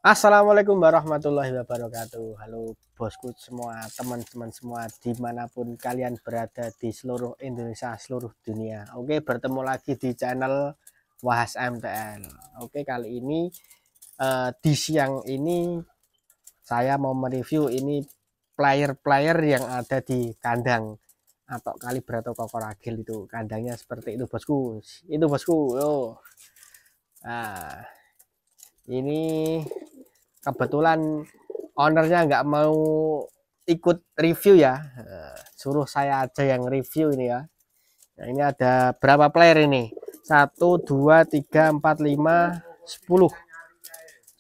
Assalamualaikum warahmatullahi wabarakatuh. Halo bosku semua, teman-teman semua dimanapun kalian berada di seluruh Indonesia, seluruh dunia. Oke, bertemu lagi di channel Wahas MTL. Oke, kali ini di siang ini saya mau mereview ini player-player yang ada di kandang atau kaliber atau kokoragil. Itu kandangnya seperti itu bosku. Itu bosku. Yo. Nah, ini kebetulan ownernya nggak mau ikut review ya, suruh saya aja yang review ini ya. Nah, ini ada berapa player ini? 1 2 3 4 5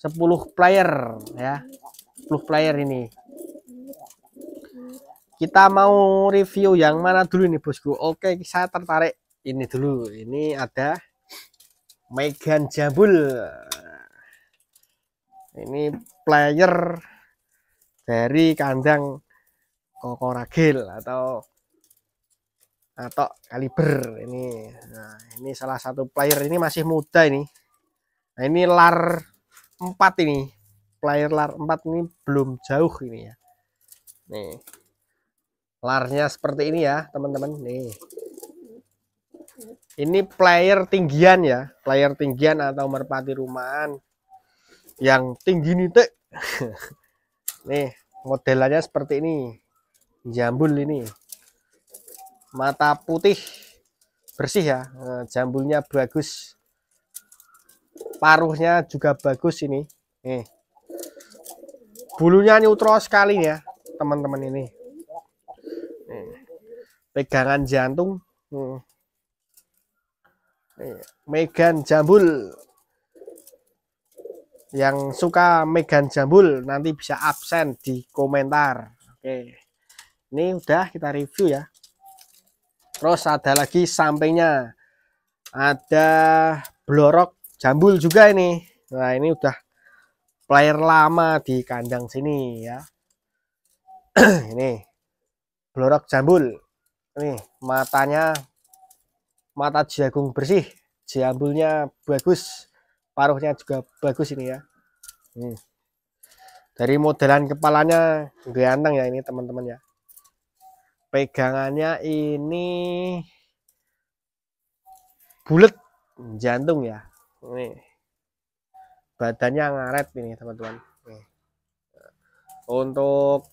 10 player ya, 10 player ini. Kita mau review yang mana dulu nih bosku? Oke, saya tertarik ini dulu. Ini ada Megan Jambul. Ini player dari kandang kokoragil atau kaliber ini. Nah, ini salah satu player, ini masih muda ini. Nah, ini lar 4 ini. Player lar 4 ini belum jauh ini ya. Nih. Larnya seperti ini ya, teman-teman. Nih. Ini player tinggian ya, player tinggian atau merpati rumahan yang tinggi nih, Teh. Nih, modelannya seperti ini. Jambul ini. Mata putih bersih ya, jambulnya bagus, paruhnya juga bagus ini. Nih, bulunya neutral sekali ya teman-teman ini. Nih, pegangan jantung. Nih, Megan Jambul. Yang suka Megan Jambul nanti bisa absen di komentar. Oke, ini udah kita review ya. Terus ada lagi sampingnya, ada Blorok Jambul juga ini. Nah, ini udah player lama di kandang sini ya. Ini Blorok Jambul. Ini matanya mata jagung bersih, jambulnya bagus, paruhnya juga bagus ini ya. Dari modelan kepalanya ganteng ya ini teman-teman ya. Pegangannya ini bulat, jantung ya. Ini badannya ngaret ini teman-teman. Untuk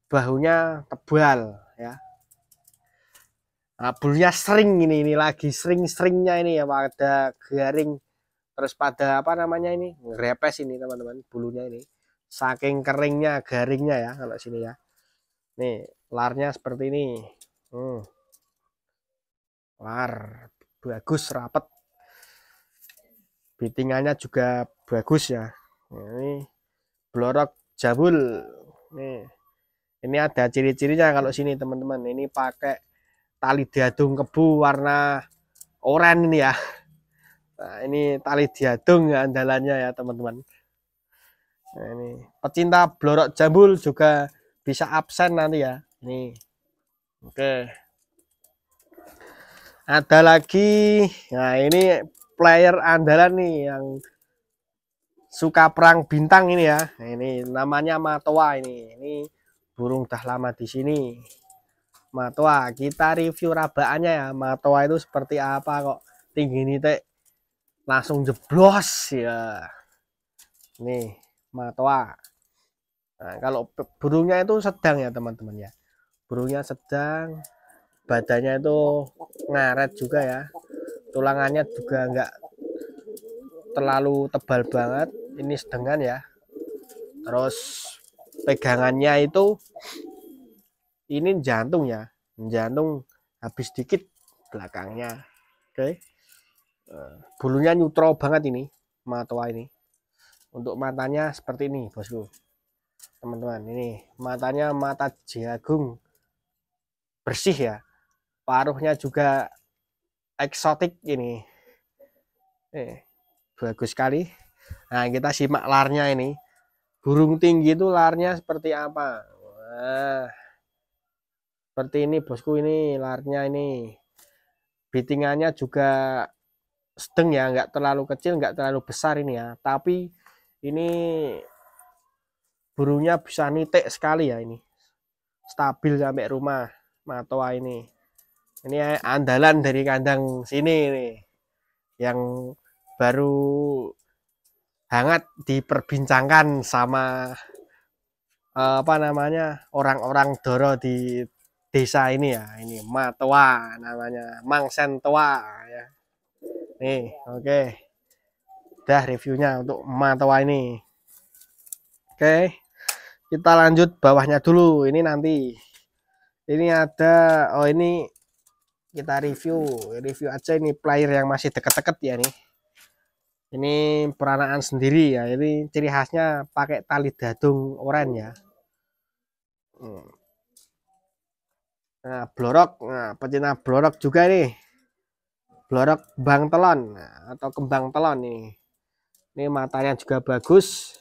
bahunya tebal ya. Nah, bulunya sering ini lagi sering-seringnya ini ya, pada garing, terus pada apa namanya ini, ngerepes ini teman-teman, bulunya ini saking keringnya, garingnya ya kalau sini ya. Nih, larnya seperti ini. Lar bagus, rapet, bitingannya juga bagus ya. Ini Blorok Jambul. Nih, ini ada ciri-cirinya kalau sini teman-teman. Ini pakai tali diadung kebu warna oranye ini ya. Nah, ini tali diadung ya andalannya ya teman-teman. Nah, ini pecinta Blorok Jambul juga bisa absen nanti ya. Nih. Oke. Ada lagi. Nah, ini player andalan nih yang suka perang bintang ini ya. Nah, ini namanya Matoa ini. Ini burung dah lama di sini. Matoa, kita review rabaannya ya. Matoa itu seperti apa kok tinggi ini teh langsung jeblos ya. Nih, Matoa. Nah, kalau burungnya itu sedang ya teman-teman ya. Burungnya sedang, badannya itu ngaret juga ya. Tulangannya juga enggak terlalu tebal banget, ini sedengan ya. Terus pegangannya itu ini jantung ya, jantung habis dikit belakangnya. Oke, bulunya neutral banget ini Matoa ini. Untuk matanya seperti ini bosku, teman-teman. Ini matanya mata jagung bersih ya, paruhnya juga eksotik ini. Bagus sekali. Nah, kita simak larnya ini. Burung tinggi itu larnya seperti apa? Wah, seperti ini bosku, ini larnya ini. Bitingannya juga sedang ya, nggak terlalu kecil, nggak terlalu besar ini ya. Tapi Ini burungnya bisa nitik sekali ya, ini stabil sampai rumah matoa ini. Ini andalan dari kandang sini nih, yang baru hangat diperbincangkan sama apa namanya, orang-orang Doro di desa ini ya. Ini matoa namanya, mangsen tua ya. Nih, oke. Udah reviewnya untuk matoa ini. Oke, kita lanjut bawahnya dulu. Ini nanti ini ada, oh ini kita review aja ini player yang masih deket-deket ya nih. Ini peranaan sendiri ya. Ini ciri khasnya pakai tali dadung oranye ya. Nah, blorok. Nah, pecinta blorok juga nih. Blorok bang telon, nah, atau kembang telon nih. Ini matanya juga bagus.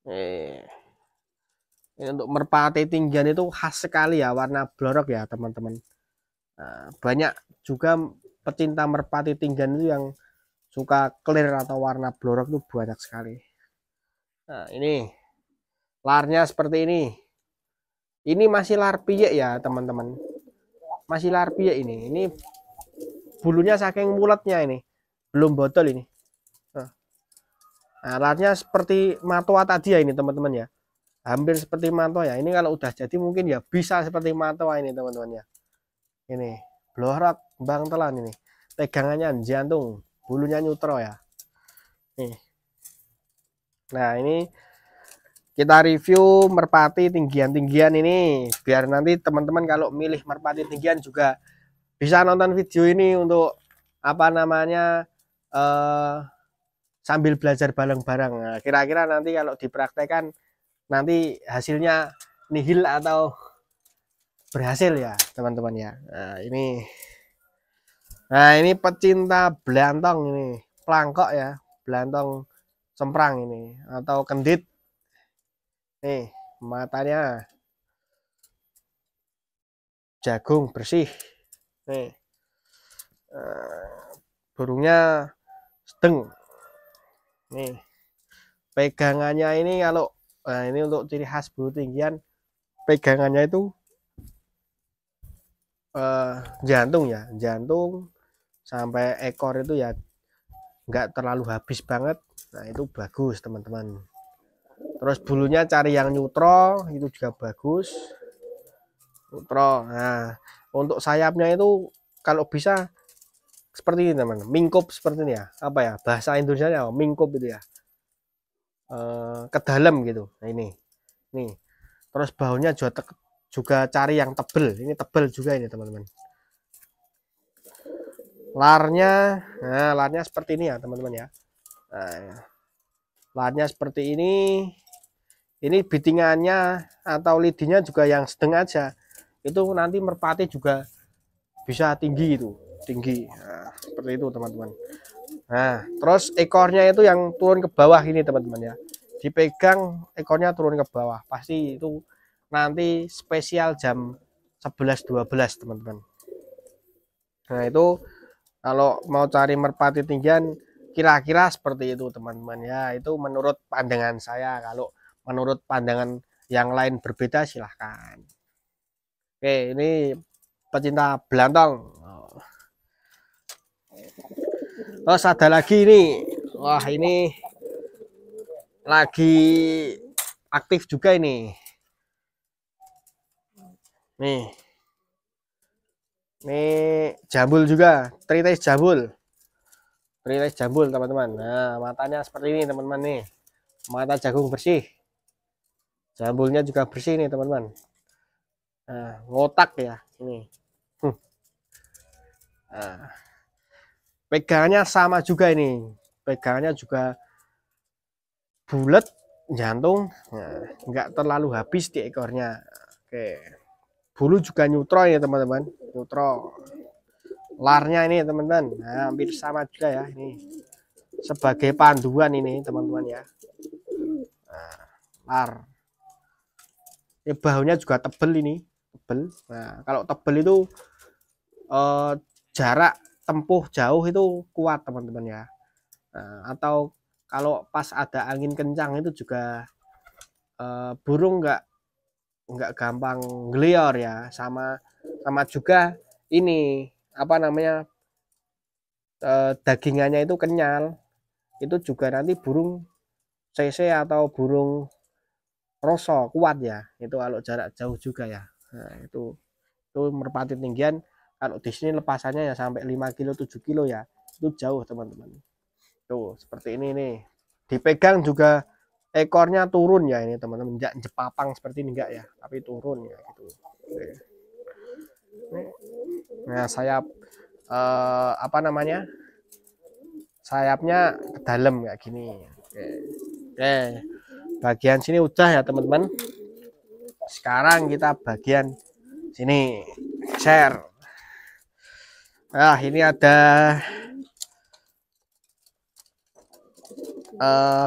Ini untuk merpati tinggian itu khas sekali ya warna blorok ya teman-teman. Nah, banyak juga pecinta merpati tinggian itu yang suka clear atau warna blorok itu banyak sekali. Nah, ini larnya seperti ini. Ini masih lar piyek ya teman-teman. Masih lar piyek ini. Ini bulunya saking muletnya ini. Belum botol ini. Nah, larnya seperti matoa tadi ya ini teman-teman ya. Hampir seperti matoa ya. Ini kalau udah jadi mungkin ya bisa seperti matoa ini teman-teman ya. Ini blorok bang telan ini. Pegangannya jantung, bulunya neutro ya. Nih. Nah, ini kita review merpati tinggian-tinggian ini biar nanti teman-teman kalau milih merpati tinggian juga bisa nonton video ini untuk apa namanya sambil belajar bareng-bareng. Nah, kira-kira nanti kalau dipraktekkan nanti hasilnya nihil atau berhasil ya teman-teman ya. Nah ini pecinta belantong ini, pelangkok ya, belantong semprang ini atau kendit. Nih matanya jagung bersih. Nih burungnya sedeng. Nih pegangannya ini kalau nah ini untuk ciri khas burung tinggian, pegangannya itu jantung ya, jantung sampai ekor itu ya nggak terlalu habis banget. Nah itu bagus teman-teman. Terus bulunya cari yang neutro, itu juga bagus. Neutro. Nah untuk sayapnya itu kalau bisa seperti ini teman, mingkup seperti ini ya. Apa ya bahasa Indonesia ya, mingkup itu ya, ke dalam gitu. Nah ini nih. Terus bahunya juga cari yang tebel. Ini tebel juga ini teman-teman. Larnya, nah larnya seperti ini ya teman-teman ya. Nah, larnya seperti ini. Ini bitingannya atau lidinya juga yang sedang aja. Itu nanti merpati juga bisa tinggi itu, tinggi. Nah, seperti itu teman-teman. Nah, terus ekornya itu yang turun ke bawah ini teman-teman ya. Dipegang ekornya turun ke bawah. Pasti itu nanti spesial jam 11-12 teman-teman. Nah, itu kalau mau cari merpati tinggian kira-kira seperti itu teman-teman ya. Itu menurut pandangan saya. Kalau menurut pandangan yang lain berbeda silahkan. Oke, ini pecinta belantong. Terus ada lagi ini. Wah, ini lagi aktif juga ini. Nih. Ini jambul juga, tritis jambul. Tritis jambul, teman-teman. Nah, matanya seperti ini, teman-teman nih. Mata jagung bersih. Jambulnya juga bersih nih, teman-teman. Nah, ngotak ya, ini. Nah, pegangannya sama juga ini. Pegangannya juga bulat, jantung. Nah, nggak terlalu habis di ekornya. Oke. Bulu juga neutro ya, teman-teman. Neutro. Larnya ini, teman-teman. Nah, hampir sama juga ya, ini. Sebagai panduan ini, teman-teman ya. Nah, lar. Ini bahunya juga tebel ini, tebel. Nah, kalau tebel itu jarak tempuh jauh itu kuat teman-teman ya. Nah, atau kalau pas ada angin kencang itu juga burung nggak gampang ngelior ya, sama sama juga ini apa namanya, dagingannya itu kenyal, itu juga nanti burung CC atau burung roso kuat ya, itu kalau jarak jauh juga ya. Nah, itu merpati tinggian kalau di sini lepasannya ya sampai 5 kilo 7 kilo ya, itu jauh teman-teman. Tuh seperti ini nih, dipegang juga ekornya turun ya ini teman-teman, enggak jepapang seperti ini enggak ya, tapi turun ya gitu. Nah sayap apa namanya, sayapnya ke dalam kayak gini. Oke, bagian sini udah ya teman-teman. Sekarang kita bagian sini share. Nah ini ada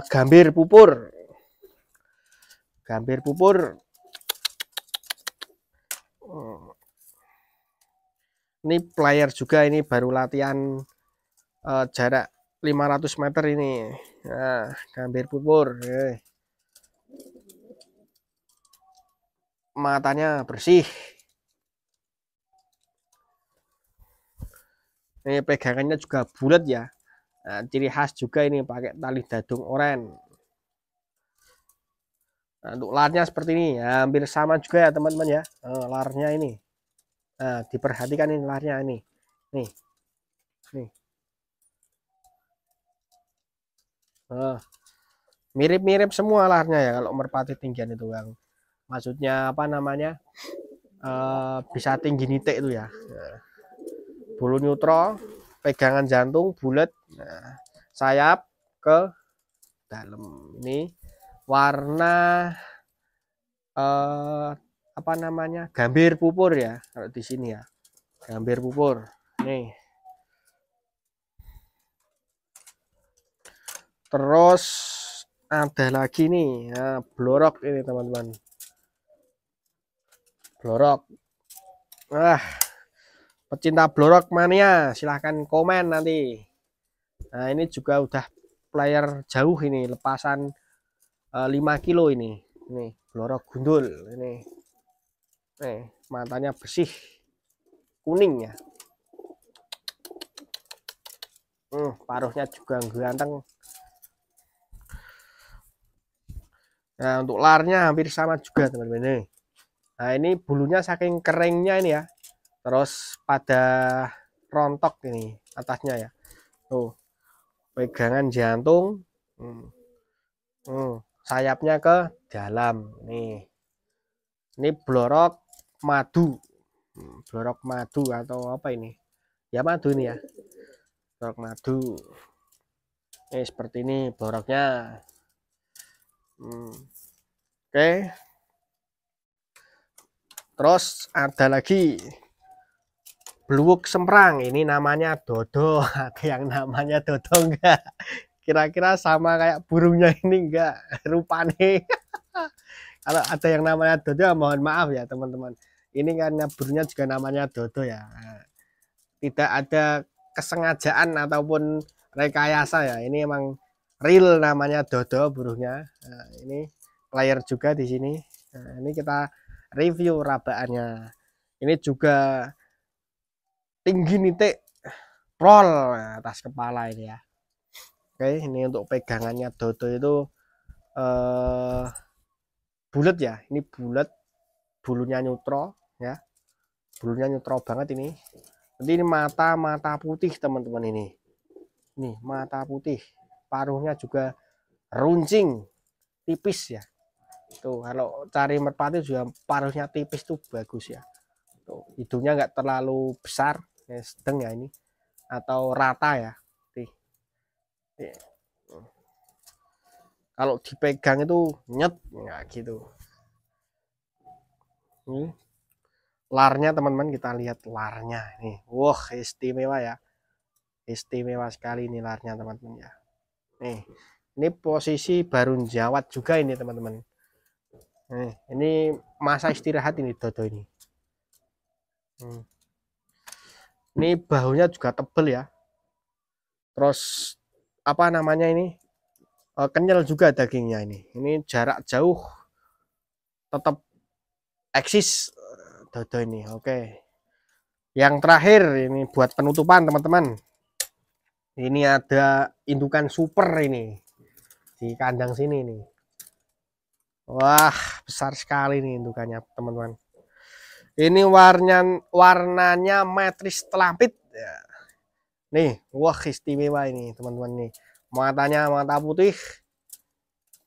gambir pupur. Gambir pupur. Ini player juga, ini baru latihan jarak 500 meter ini. Nah, gambir pupur. Matanya bersih. Ini pegangannya juga bulat ya. Nah, ciri khas juga ini pakai tali dadung oren. Nah, untuk larnya seperti ini ya, hampir sama juga ya teman-teman ya. Larnya ini. Nah, diperhatikan ini larnya ini. Nih. Nih. Mirip-mirip semua larnya ya kalau merpati tinggian itu, Bang. Maksudnya apa namanya? Bisa tinggi nitik itu ya. Nah, bulu neutral, pegangan jantung bulat, nah, sayap ke dalam. Ini warna apa namanya, gambir pupur ya kalau di sini ya, gambir pupur. Nih terus ada lagi nih ya, blorok ini teman-teman, blorok. Pecinta blorok mania silahkan komen nanti. Nah ini juga udah player jauh ini, lepasan 5 kilo ini blorok gundul ini. Matanya bersih kuning ya. Paruhnya juga ganteng. Nah untuk larnya hampir sama juga teman-teman. Nah ini bulunya saking keringnya ini ya, terus pada rontok ini atasnya ya. Tuh pegangan jantung, sayapnya ke dalam nih. Ini blorok madu, blorok madu atau apa ini ya, madu ini ya, blorok madu. Ini seperti ini bloroknya. Oke, terus ada lagi bluwuk semprang, ini namanya dodo. Ada yang namanya dodo enggak? Kira-kira sama kayak burungnya ini enggak rupanya? Kalau ada yang namanya dodo mohon maaf ya teman-teman, ini karena burungnya juga namanya dodo ya, tidak ada kesengajaan ataupun rekayasa ya, ini emang real namanya dodo burungnya. Nah, ini player juga di sini. Nah, ini kita review rabaannya. Ini juga tinggi nitik roll atas kepala ini ya. Oke, ini untuk pegangannya dodo itu bulat ya, ini bulat, bulunya neutral ya, bulunya neutral banget ini. Nanti ini mata putih teman-teman, ini mata putih, paruhnya juga runcing tipis ya. Tuh kalau cari merpati juga paruhnya tipis tuh bagus ya. Tuh hidungnya nggak terlalu besar ya, sedang ya ini, atau rata ya. Kalau dipegang itu nyet ya gitu. Ini larnya teman-teman, kita lihat larnya nih. Wah istimewa ya, istimewa sekali ini larnya teman-teman ya. Nih ini posisi baru jawat juga ini teman-teman. Ini masa istirahat ini dodo ini. Ini bahunya juga tebel ya, terus apa namanya ini, kenyal juga dagingnya ini jarak jauh tetap eksis dodo ini. Oke, yang terakhir ini buat penutupan teman-teman, ini ada indukan super ini di kandang sini nih. Wah, besar sekali nih indukannya teman-teman. Ini warnanya matris telampit ya. Nih, wah istimewa ini teman-teman nih. Matanya mata putih.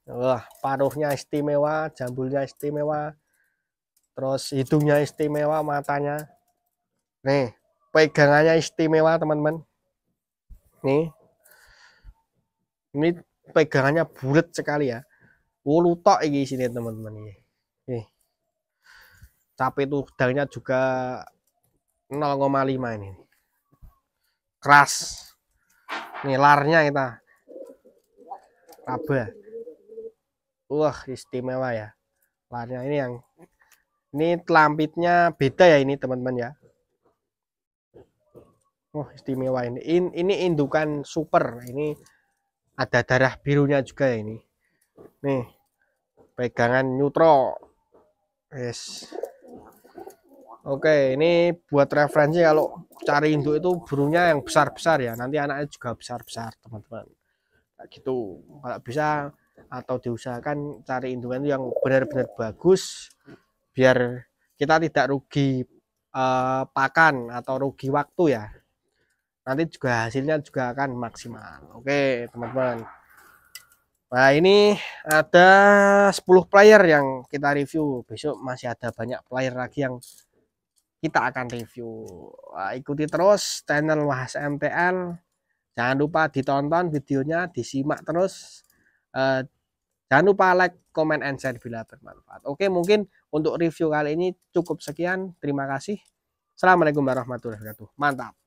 Wah, paruhnya istimewa, jambulnya istimewa. Terus hidungnya istimewa, matanya. Nih, pegangannya istimewa teman-teman. Nih. Ini pegangannya bulat sekali ya. Wulu tok ini sini teman-teman ini. Nih. Capit udangnya juga 0,5 ini. Keras. Nih larnya kita. Raba. Wah, istimewa ya. Larnya ini telampitnya beda ya ini teman-teman ya. Wah, istimewa ini. Ini indukan super. Ini ada darah birunya juga ya ini. Nih. Pegangan neutro. Yes. Oke, ini buat referensi kalau cari induk itu burungnya yang besar-besar ya. Nanti anaknya juga besar-besar, teman-teman. Kayak gitu. Kalau bisa atau diusahakan cari indukan yang benar-benar bagus biar kita tidak rugi pakan atau rugi waktu ya. Nanti juga hasilnya juga akan maksimal. Oke, teman-teman. Nah, ini ada 10 player yang kita review. Besok masih ada banyak player lagi yang kita akan review. Nah, ikuti terus channel Wahas MTL. Jangan lupa ditonton videonya, disimak terus. Jangan lupa like, comment, and share bila bermanfaat. Oke, mungkin untuk review kali ini cukup sekian. Terima kasih. Assalamualaikum warahmatullahi wabarakatuh. Mantap.